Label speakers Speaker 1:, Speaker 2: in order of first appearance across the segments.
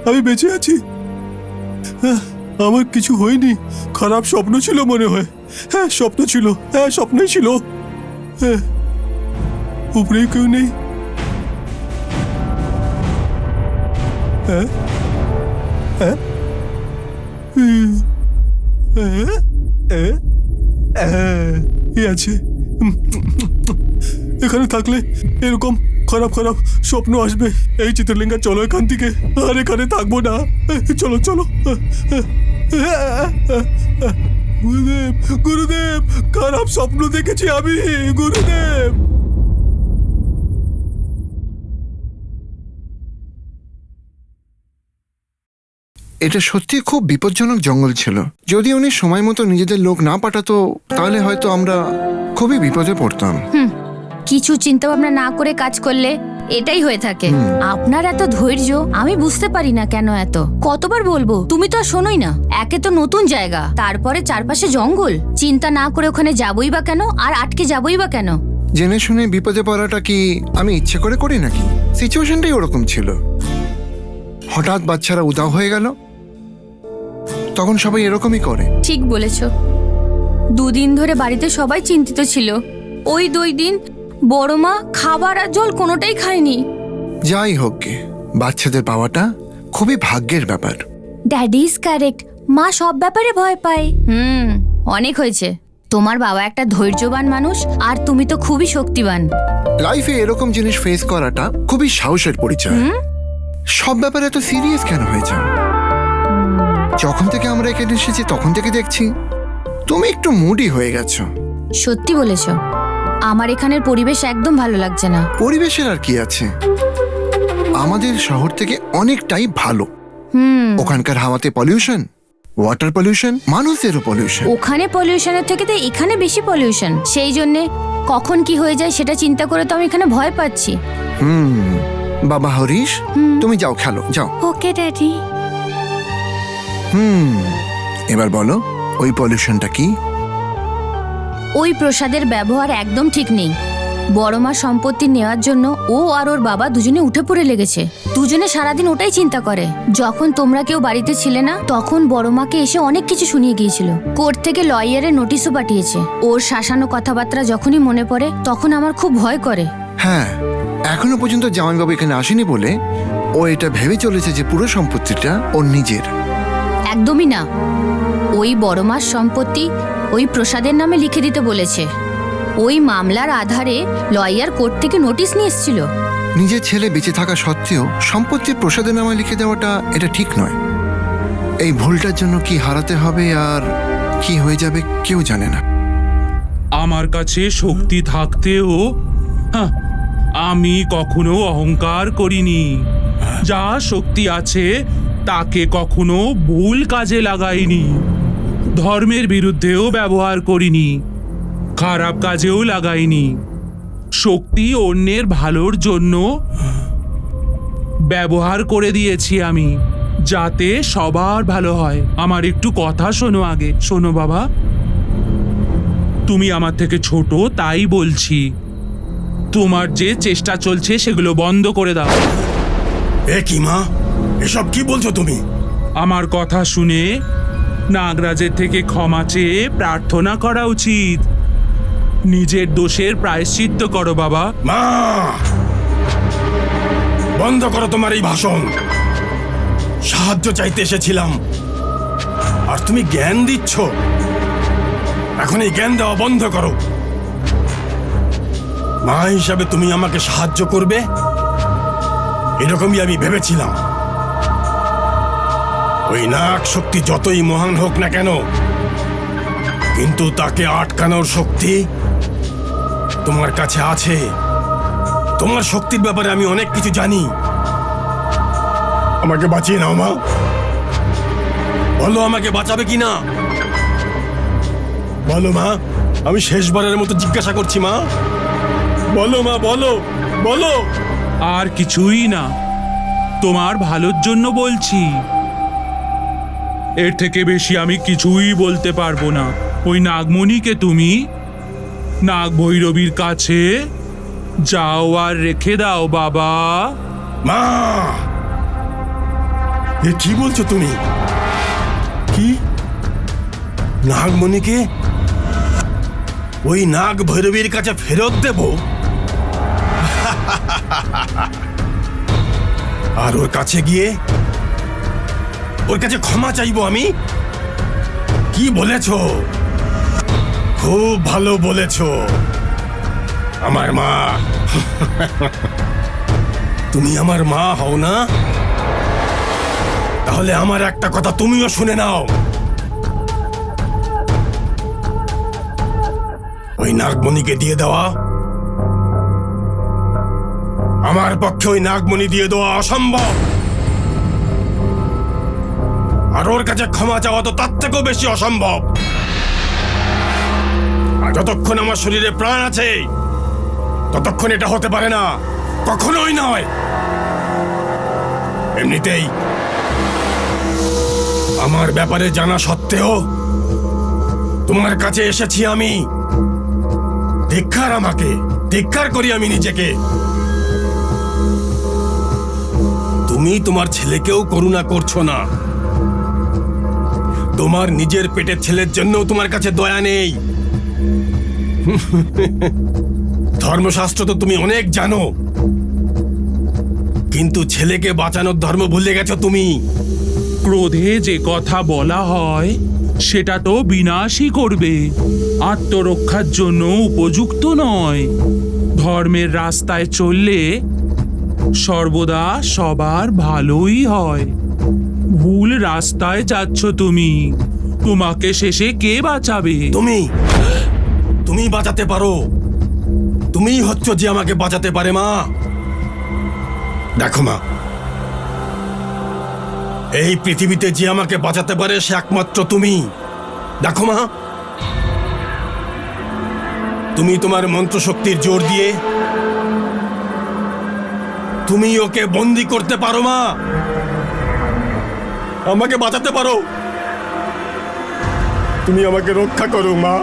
Speaker 1: আমি বেঁচে আছি। আমার কিছু হয়নি, খারাপ স্বপ্ন ছিল মনে হয়। হ্যাঁ স্বপ্ন ছিল, হ্যাঁ স্বপ্নই ছিল। হ্যাঁ উপরে কেউ নেই। হ্যাঁ হ্যাঁ আছে। এখানে থাকলে এরকম খারাপ খারাপ স্বপ্ন আসবে। এই চিত্রলিঙ্গা চলো এখান থেকে, আর এখানে থাকবো না। চলো চলো। গুরুদেব গুরুদেব, খারাপ স্বপ্ন দেখেছি আমি, গুরুদেব।
Speaker 2: এটা সত্যি খুব বিপজ্জনক জঙ্গল ছিল। যদি উনি সময় মতো নিজেদের লোক না পাঠাতো তাহলে হয়তো আমরা খুবই বিপদে পড়তাম।
Speaker 3: কিছু চিন্তা ভাবনা না করে কাজ করলে এটাই হয়ে থাকে। আপনার এত ধৈর্য আমি বুঝতে পারি না কেন এত। কতবার বলবো, তুমি তো আর শোনোই না। একে তো নতুন জায়গা, তারপরে চারপাশে জঙ্গল। চিন্তা না করে ওখানে যাবই বা কেন, আর আটকে যাবই বা কেন?
Speaker 2: জেনে শুনে বিপদে পড়াটা কি আমি ইচ্ছে করে করি নাকি? সিচুয়েশনটাই ওরকম ছিল। হঠাৎ বাচ্চারা উধাও হয়ে গেল, তখন সবাই এরকমই করে।
Speaker 3: ঠিক বলেছ। দুদিন ধরে বাড়িতে সবাই চিন্তিত ছিল। ওই 2 দিন বড় মা খাবার আর জল কোনোটাই খায়নি।
Speaker 2: যাই হোক গে, বাচ্চাদের পাওয়াটা খুবই ভাগ্যের ব্যাপার।
Speaker 3: ড্যাডি ইজ কারেক্ট, মা সব ব্যাপারে ভয় পায়। অনেক হয়েছে। তোমার বাবা একটা ধৈর্যবান মানুষ, আর তুমি তো খুবই শক্তিবান।
Speaker 2: লাইফে এরকম জিনিস ফেস করাটা খুবই সাহসের পরিচয়। সব ব্যাপারে এত সিরিয়াস কেন হয়ে যাও? যখন থেকে আমরা এখানে এসেছি তখন থেকে দেখছি তুমি একটু মুডি হয়ে গেছো।
Speaker 3: সত্যি বলেছো, আমার এখানের পরিবেশ একদম ভালো লাগছে না।
Speaker 2: পরিবেশের আর কি আছে, আমাদের শহর থেকে অনেকটাই ভালো। ওখানকার হাওয়াতে পলিউশন, ওয়াটার পলিউশন, মানুষেরও পলিউশন।
Speaker 3: ওখানে পলিউশনের থেকে তো এখানে বেশি পলিউশন। সেই জন্যে কখন কি হয়ে যায় সেটা চিন্তা করে তো আমি এখানে ভয় পাচ্ছি।
Speaker 2: বাবা হরিশ, তুমি যাও খেলো, যাও।
Speaker 3: ওকে ড্যাডি।
Speaker 2: এবার বলো, ওই পলিউশনটা কি?
Speaker 3: ওই প্রসাদের ব্যবহার একদম ঠিক নেই। বড় মা সম্পত্তি নেওয়ার জন্য ও আর ওর বাবা দুজনে উঠে পড়ে লেগেছে। দুজনে সারাদিন ওটাই চিন্তা করে। যখন তোমরা কেউ বাড়িতে ছিলে না, তখন বড় মাকে এসে অনেক কিছু শুনিয়ে গিয়েছিল। কোর্ট থেকে লয়ারের নোটিশও পাঠিয়েছে। ওর শাসানো কথাবার্তা যখনই মনে পড়ে তখন আমার খুব ভয় করে।
Speaker 2: হ্যাঁ, এখনো পর্যন্ত জামাইবাবু এখানে আসেনি বলে ও এটা ভেবে চলেছে যে পুরো সম্পত্তিটা ওর নিজের।
Speaker 3: একদমই না। ওই বড় মার সম্পত্তি ওই প্রসাদের নামে লিখে দিতে বলেছে। ওই মামলার আধারে লয়ার কোর্ট থেকে নোটিশ নিয়ে এসেছিল।
Speaker 2: নিজের ছেলে বেঁচে থাকা সত্ত্বেও সম্পত্তি প্রসাদের নামে লিখে দেওয়াটা এটা ঠিক নয়। এই ভুলটার জন্য কি হারাতে হবে আর কি হয়ে যাবে কেউ জানে না।
Speaker 4: আমার কাছে শক্তি থাকতেও আমি কখনো অহংকার করিনি। যা শক্তি আছে তাকে কখনো ভুল কাজে লাগাইনি। ধর্মের বিরুদ্ধেও ব্যবহার করিনি, খারাপ কাজেও লাগাইনি। শক্তি অন্যের ভালোর জন্য ব্যবহার করে দিয়েছি আমি, যাতে সবার ভালো হয়। আমার একটু কথা শোনো আগে। শোনো বাবা, তুমি আমার থেকে ছোট তাই বলছি। তোমার যে চেষ্টা চলছে সেগুলো বন্ধ করে দাও।
Speaker 1: এ কি মা, এসব কি বলছো তুমি?
Speaker 4: আমার কথা শুনে নাগরাজের থেকে ক্ষমা চেয়ে প্রার্থনা করা উচিত। নিজের দোষের প্রায়শ্চিত্ত করো বাবা।
Speaker 1: মা, বন্ধ করো তোমার এই ভাষণ। সাহায্য চাইতে এসেছিলাম আর তুমি জ্ঞান দিচ্ছ। এখন এই জ্ঞান দেওয়া বন্ধ করো। মা হিসাবে তুমি আমাকে সাহায্য করবে এরকমই আমি ভেবেছিলাম। ওই নাগ শক্তি যতই মহান হোক না কেন, কিন্তু তাকে আটকানোর শক্তি তোমার কাছে আছে। তোমার শক্তির ব্যাপারে আমি অনেক কিছু জানি। আমাকে বাঁচিয়ে নাও মা। বলো আমাকে বাঁচাবে কি না? বলো মা, আমি শেষবারের মতো জিজ্ঞাসা করছি মা। বলো মা, বলো বলো।
Speaker 4: আর কিছুই না, তোমার ভালোর জন্য বলছি। এর থেকে বেশি আমি কিছুই বলতে পারবো না। ওই নাগমণিকে তুমি নাগ ভৈরবীর কাছে যাও আর রেখে দাও বাবা।
Speaker 1: মা, এ কি বলছো তুমি? কি নাগমণিকে ওই নাগ ভৈরবীর কাছে ফেরত দেব? আর ওর কাছে গিয়ে ওর কাছে ক্ষমা চাইবো আমি? কি বলেছ? খুব ভালো বলেছ আমার মা। তুমি আমার মা হও না? তাহলে আমার একটা কথা তুমিও শুনে নাও। ওই নাগমণিকে দিয়ে দেওয়া আমার পক্ষে, ওই নাগমণি দিয়ে দেওয়া অসম্ভব। আর ওর কাছে ক্ষমা চাওয়া তো তার থেকেও বেশি অসম্ভব। আর যতক্ষণ আমার শরীরে প্রাণ আছে ততক্ষণ এটা হতে পারে না, কখনোই নয়। এমনিতেই আমার ব্যাপারে জানা সত্ত্বেও তোমার কাছে এসেছি আমি। ধিক্কার আমাকে, ধিক্কার করি আমি নিজেকে। তুমি তোমার ছেলেকেও করুণা করছো না। তোমার নিজের পেটের ছেলের জন্য তোমার কাছে দয়া নেই। ধর্মশাস্ত্র তো তুমি অনেক জানো, কিন্তু ছেলেকে বাঁচানোর ধর্ম ভুলে গেছো তুমি।
Speaker 4: ক্রোধে যে কথা বলা হয় সেটা তো বিনাশই করবে, আত্মরক্ষার জন্য উপযুক্ত নয়। ধর্মের রাস্তায় চললে সর্বদা সবার ভালোই হয়। ভুল রাস্তায় যাচ্ছ তুমি, তোমাকে শেষে কে বাঁচাবে?
Speaker 1: তুমি তুমি বাঁচাতে পারো। তুমিই হচ্ছ যে আমাকে বাঁচাতে পারে মা। দেখো মা, এই পৃথিবীতে যে আমাকে বাঁচাতে পারে সে একমাত্র তুমি। দেখো মা, তুমি তোমার মন্ত্রশক্তির জোর দিয়ে তুমি ওকে বন্দি করতে পারো মা। আমাকে বাঁচাতে পারো। তুমি আমাকে রক্ষা করো মা।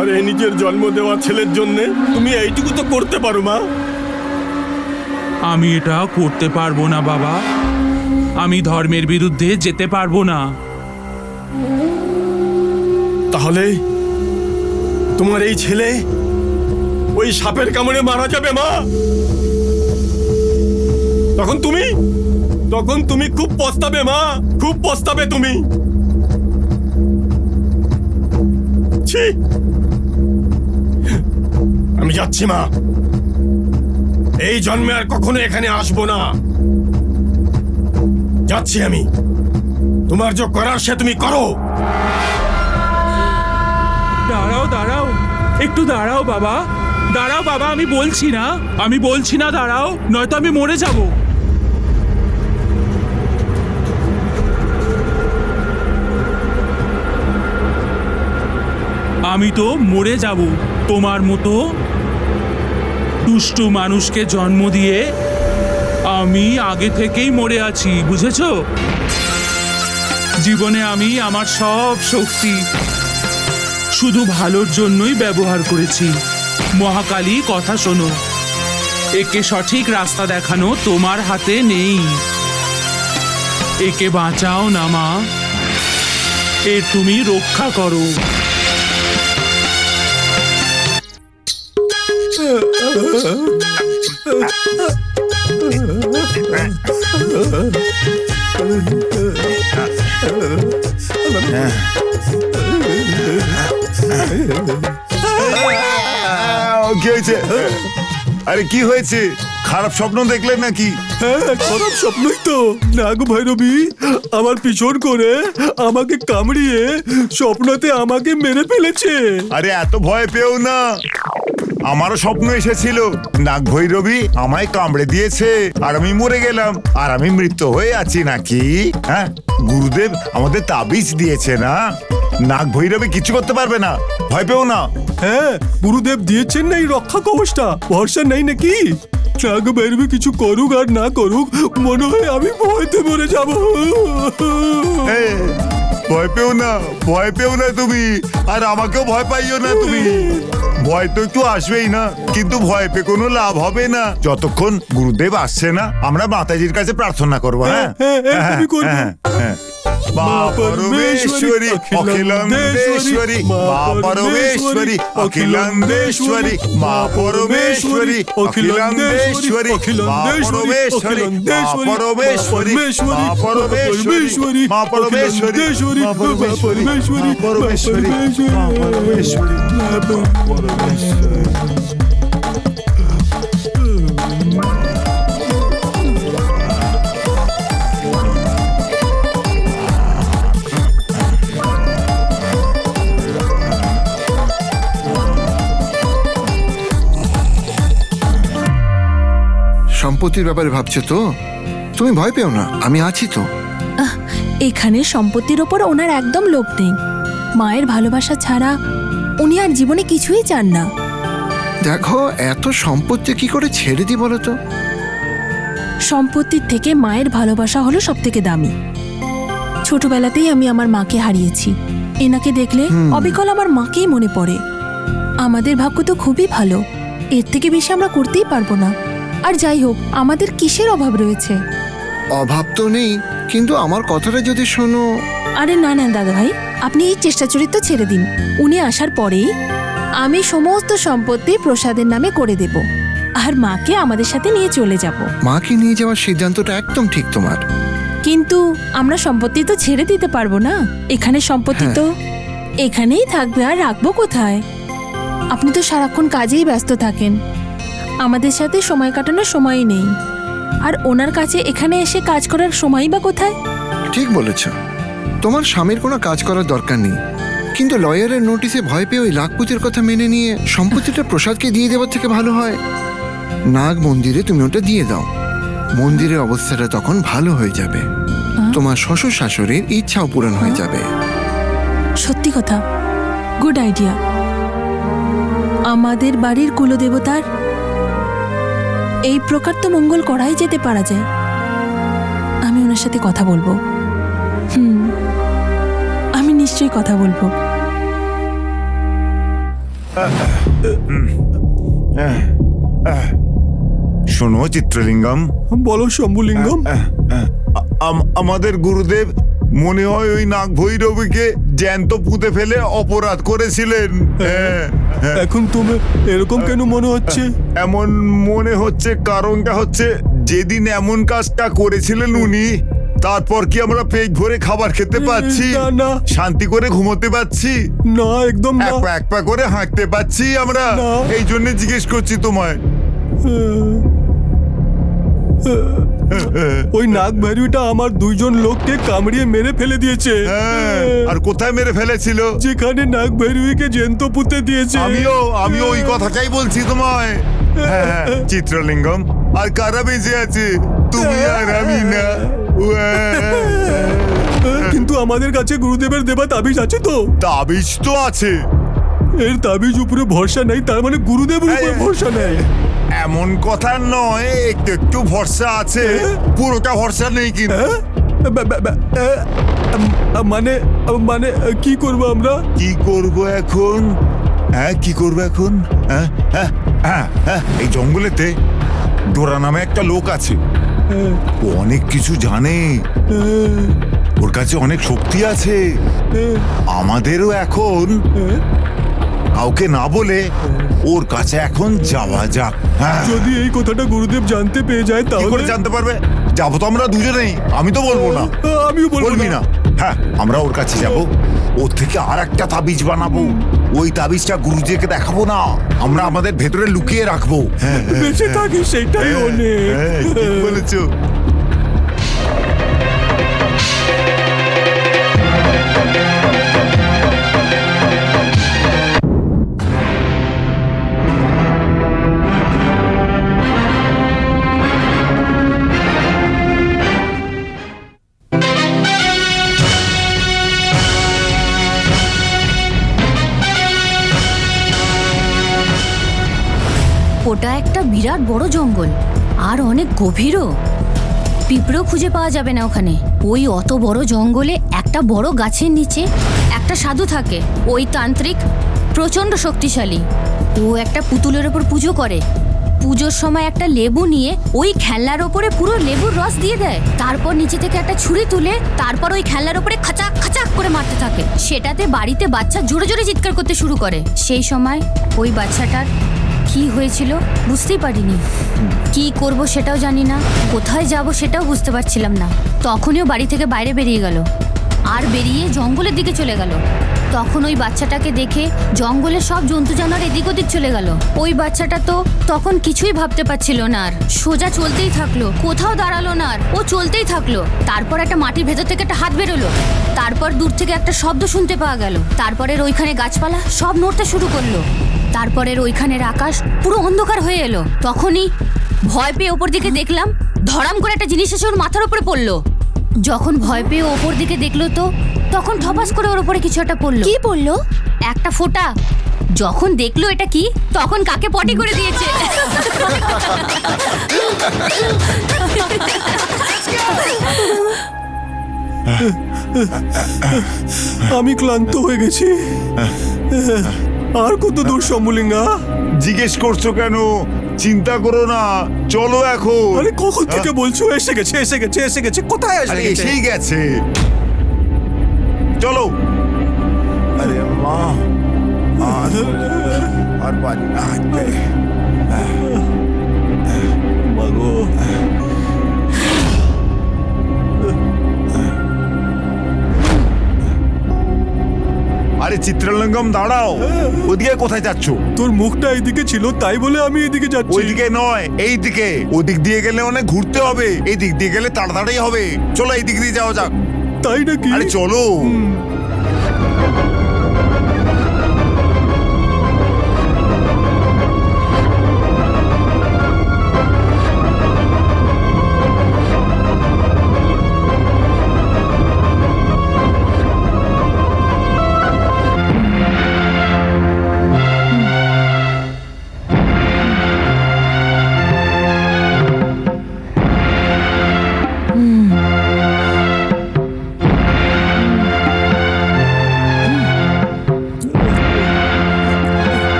Speaker 1: আরে নিজের জন্ম দেওয়া ছেলের জন্য তুমি এইটুকু তো করতে পারো মা।
Speaker 4: আমি এটা করতে পারবো না বাবা, আমি ধর্মের বিরুদ্ধে যেতে পারবো না।
Speaker 1: তাহলে তোমার এই ছেলে ওই সাপের কামড়ে মারা যাবে মা। তখন তুমি খুব পস্তাবে মা, খুব পস্তাবে তুমি। ছি, আমি যাচ্ছি মা। এই জন্মে আর কখনো এখানে আসবো না। যাচ্ছি আমি। তোমার যা করার সে তুমি করো।
Speaker 4: দাঁড়াও দাঁড়াও, একটু দাঁড়াও বাবা, দাঁড়াও বাবা, আমি বলছি না দাঁড়াও, নয়তো আমি মরে যাব। আমি তো মরে যাব তোমার মতো দুষ্টু মানুষকে জন্ম দিয়ে। আমি আগে থেকেই মরে আছি, বুঝেছো? জীবনে আমি আমার সব শক্তি শুধু ভালোর জন্যই ব্যবহার করেছি। মহাকালী, কথা শোনো, একে সঠিক রাস্তা দেখানো তোমার হাতে নেই। একে বাঁচাও না মা, এর তুমি রক্ষা করো।
Speaker 5: কি হয়েছে? আরে কি হয়েছে? খারাপ স্বপ্ন দেখলেন নাকি?
Speaker 1: হ্যাঁ, খারাপ স্বপ্নই তো। নাগ ভৈরবী আমার পিছন করে আমাকে কামড়িয়ে স্বপ্নতে আমাকে মেরে ফেলেছে।
Speaker 5: আরে এত ভয় পেও না, আমারও স্বপ্ন এসেছিল নাগ ভৈরবী আমায় কামড়ে দিয়েছে আর আমি মরে গেলাম আর আমি মৃত হয়ে আছি নাকি। হ্যাঁ, গুরুদেব আমাদের তাবিজ দিয়েছে না, নাগ ভৈরবী কিছু করতে পারবে না, ভয় পেও না।
Speaker 1: হ্যাঁ, গুরুদেব দিয়েছেন না এই রক্ষা কবচটা, ভরসা নেই নাকি? নাগ ভৈরবী কিছু করুক আর না করুক, মনে হয় আমি ভয়তে মরে যাব।
Speaker 5: ভয় পেও না, ভয় পেও না তুমি, আর আমাকেও ভয় পাইও না তুমি। ভয় তো একটু আসবেই না, কিন্তু ভয় পেয়ে কোনো লাভ হবে না। যতক্ষণ গুরুদেব আসছে না আমরা মাতাজির কাছে প্রার্থনা করবো। হ্যাঁ
Speaker 1: তুমি করবে।
Speaker 5: মা পরমেশ্বরী অখিলান্ডেশ্বরী, মা পরমেশ্বরী অখিলান্ডেশ্বরী, মা পরমেশ্বরী অখিলান্ডেশ্বরী, মা পরমেশ্বরী, মা পরমেশ্বরী, মা পরমেশ্বরী, মা পরমেশ্বরী, মা পরমেশ্বরী, মা পরমেশ্বরী, মা পরমেশ্বরী, মা পরমেশ্বরী।
Speaker 2: সম্পত্তির ব্যাপারে ভাবছো তো? তুমি ভয় পেও না, আমি আছি তো।
Speaker 6: এখানে সম্পত্তির ওপর ওনার একদম লোভ নেই। মায়ের ভালোবাসা ছাড়া উনি আর জীবনে কিছুই চান না।
Speaker 2: দেখো, এত সম্পত্তি কি করে ছেড়ে দিই বলো তো?
Speaker 6: সম্পত্তির থেকে মায়ের ভালোবাসা হলো সব থেকে দামি। ছোটবেলাতেই আমি আমার মাকে হারিয়েছি। এনাকে দেখলে অবিকল আমার মাকেই মনে পড়ে। আমাদের ভাগ্য তো খুবই ভালো, এর থেকে বেশি আমরা করতেই পারবো না। আর যাই হোক, আমাদের কিসের অভাব রয়েছে?
Speaker 2: অভাব তো নেই, কিন্তু আমার কথাটা যদি শোনো।
Speaker 6: আরে না না দাদা ভাই, আপনি এই চেষ্টা চরিত্র ছেড়ে দিন। উনি আসার পরেই আমি সমস্ত সম্পত্তি প্রসাদের নামে করে দেব, আর মাকে আমাদের সাথে নিয়ে চলে যাব।
Speaker 2: মাকে নিয়ে যাওয়ার সিদ্ধান্তটা একদম ঠিক তোমার।
Speaker 6: কিন্তু আমরা সম্পত্তি তো ছেড়ে দিতে পারবো না। এখানে সম্পত্তি তো এখানেই থাকবে, আর রাখবো কোথায়? আপনি তো সারাক্ষণ কাজেই ব্যস্ত থাকেন, আমাদের সাথে সময় কাটানোর সময়ই নেই। আর ওনার কাছে এখানে এসে কাজ করার সময়ই বা কোথায়?
Speaker 2: ঠিক বলেছ, তোমার স্বামীর কোনো কাজ করার দরকার নেই। কিন্তু লয়ারের নোটিশে ভয় পেয়ে ওই লাখপতির কথা মেনে নিয়ে সম্পত্তিটা প্রসাদকে দিয়ে দেওয়ার থেকে ভালো হয় নাগ মন্দিরে তুমি ওটা দিয়ে দাও। মন্দিরের অবস্থাটা তখন ভালো হয়ে যাবে, তোমার শ্বশুর শাশুড়ির ইচ্ছাও পূরণ হয়ে যাবে।
Speaker 6: সত্যি কথা, গুড আইডিয়া। আমাদের বাড়ির কুলদেবতার এই প্রকার তো মঙ্গল করাই যেতে পারা যায়। আমি ওনার সাথে কথা বলবো। আমি নিশ্চয়ই কথা বলবো।
Speaker 5: শোনো চিত্রলিঙ্গম,
Speaker 1: বলো শম্ভুলিঙ্গম।
Speaker 5: আমাদের গুরুদেব মনে হয় ওই নাগ ভৈরবীকে জ্যান্ত পুঁতে ফেলে অপরাধ করেছিলেন।
Speaker 1: এখন তুমি এরকম কেন মনে হচ্ছে?
Speaker 5: এমন মনে হচ্ছে কারণটা হচ্ছে যেদিন এমন কাজটা করেছিলেন উনি, তারপর কি আমরা পেট ভরে খাবার খেতে পাচ্ছি,
Speaker 1: না।
Speaker 5: শান্তি করে ঘুমোতে পাচ্ছি
Speaker 1: না, একদম না।
Speaker 5: এক পা করে হাঁটতে পাচ্ছি আমরা?
Speaker 1: না।
Speaker 5: এই জন্য জিজ্ঞেস করছি তোমায়।
Speaker 1: ওই নাগ ভৈরবীটা আমার দুইজন লোককে কামড়িয়ে মেরে ফেলে দিয়েছে।
Speaker 5: আর কোথায় মেরে ফেলেছিল?
Speaker 1: যেখানে নাগ ভৈরবীকে জ্যান্ত পুঁতে দিয়েছে।
Speaker 5: আমিও ওই কথাটাই বলছি তোমায়। চিত্রলিঙ্গম, আর কারা বেঁচে আছে? তুমি আর আমি না।
Speaker 1: কিন্তু আমাদের কাছে গুরুদেবের দেবা তাবিজ আছে তো?
Speaker 5: তাবিজ তো আছে।
Speaker 1: এর তাবিজ উপরে ভরসা নেই, তার মানে গুরুদেবের উপরে ভরসা নেই।
Speaker 5: এমন কথা নয়, একটু একটু ভরসা আছে, পুরোটা ভরসা নেই। কিন্তু
Speaker 1: মানে মানে কি করব আমরা?
Speaker 5: কি করব এখন? কি করবো এখন? এই জঙ্গলেতে ডোরা নামে একটা লোক আছে, ও অনেক কিছু জানে, ওর কাছে অনেক শক্তি আছে। আমাদেরও এখন কাউকে না বলে ওর কাছে এখন যাওয়া যাক।
Speaker 1: যদি এই কথাটা গুরুদেব জানতে পেয়ে যায়
Speaker 5: কি
Speaker 1: তাহলে?
Speaker 5: করে জানতে পারবে? যাবো তো আমরা দুজনেই, আমি তো বলবো না।
Speaker 1: আমিও বলবো
Speaker 5: বলবি না? হ্যাঁ, আমরা ওর কাছে যাব, ওর থেকে আর একটা তাবিজ বানাবো। ওই তাবিজটা গুরুজিকে দেখাবো না, আমরা আমাদের ভেতরে লুকিয়ে রাখবো।
Speaker 1: বেঁচে থাকি সেটাই অনেক।
Speaker 5: ঠিক বলেছো।
Speaker 3: ওটা একটা বিরাট বড় জঙ্গল, আর অনেক গভীরও। পিঁপড়েও খুঁজে পাওয়া যাবে না ওখানে। ওই অত বড় জঙ্গলে একটা বড় গাছের নিচে একটা সাধু থাকে। ওই তান্ত্রিক প্রচণ্ড শক্তিশালী। ও একটা পুতুলের ওপর পুজো করে। পুজোর সময় একটা লেবু নিয়ে ওই খেলনার ওপরে পুরো লেবুর রস দিয়ে দেয়, তারপর নিচে থেকে একটা ছুরি তুলে তারপর ওই খেলনার ওপরে খাচাক খাচাক করে মারতে থাকে। সেটাতে বাড়িতে বাচ্চা জোরে জোরে চিৎকার করতে শুরু করে। সেই সময় ওই বাচ্চাটার কি হয়েছিল বুঝতেই পারিনি, কি করব সেটাও জানি না, কোথায় যাব সেটাও বুঝতে পারছিলাম না। তখনই ও বাড়ি থেকে বাইরে বেরিয়ে গেল আর বেরিয়ে জঙ্গলের দিকে চলে গেল। তখন ওই বাচ্চাটাকে দেখে জঙ্গলের সব জন্তু জানোয়ার এদিক ওদিক চলে গেল। ওই বাচ্চাটা তো তখন কিছুই ভাবতে পারছিল না, আর সোজা চলতেই থাকলো, কোথাও দাঁড়ালো না, আর ও চলতেই থাকলো। তারপর একটা মাটির ভেতর থেকে একটা হাত বেরোলো, তারপর দূর থেকে একটা শব্দ শুনতে পাওয়া গেল, তারপরের ওইখানে গাছপালা সব নড়তে শুরু করলো, তারপরের ওইখানের আকাশ পুরো অন্ধকার হয়ে এলো। তখনই ভয় পেয়ে ওপর দিকে দেখলাম ধড়াম করে একটা জিনিস এসে ওর মাথার উপরে পড়লো। যখন ভয় পেয়ে ওপর দিকে দেখলো তো তখন ঠপাস করে ওর উপরে কিছু একটা পড়লো।
Speaker 7: কি বললো?
Speaker 3: একটা ফোঁটা। যখন দেখলো এটা কি, তখন কাকে পটি করে দিয়েছে।
Speaker 1: আমি ক্লান্ত হয়ে গেছি। আর কত দূর শম্ভুলিঙ্গা?
Speaker 5: জিজ্ঞেস করছো কেন? চিন্তা করো না, চলো এখন।
Speaker 1: আরে কখন থেকে বলছো এসে গেছে এসে গেছে এসে গেছে, কোথায়
Speaker 5: আরে
Speaker 1: এসে গেছে?
Speaker 5: এসেই গেছে, চলো। আরে মা, আর পারি না।
Speaker 1: মাগো,
Speaker 5: আরে চিত্রলিঙ্গম দাঁড়াও, ওদিকে কোথায় যাচ্ছ?
Speaker 1: তোর মুখটা এইদিকে ছিল তাই বলে আমি এদিকে যাচ্ছি।
Speaker 5: ওইদিকে নয়, এই দিকে। ওদিক দিয়ে গেলে অনেক ঘুরতে হবে, এই দিক দিয়ে গেলে তাড়াতাড়ি হবে। চলো এই দিক দিয়ে যাওয়া যাক।
Speaker 1: তাই নাকি?
Speaker 5: আরে চলো।